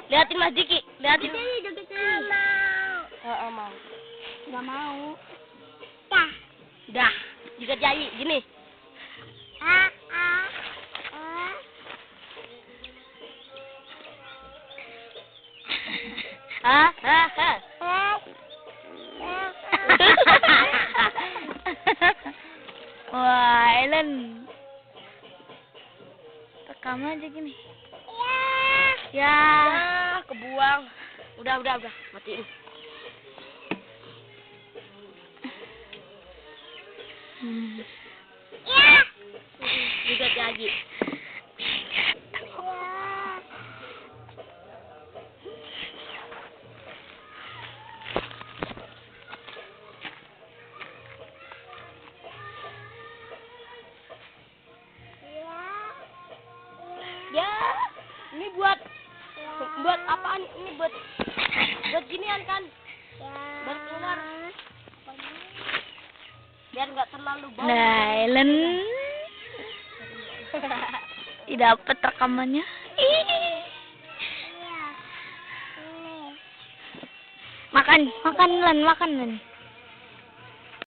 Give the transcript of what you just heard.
Liatin Mas Diki, liatin. Mau. Mau. Nggak mau. Dah, juga jadi gini. Wah, Ellen. Rekam aja gini. Ya. Kebuang. Udah, matiin. Juga jadi. Ya, ini buat apaan? Ini buat ginian kan? Buat keluar. Biar nggak terlalu bau. Nah, Ellen. Dapat rekamannya. Makan, Len, makan, Len.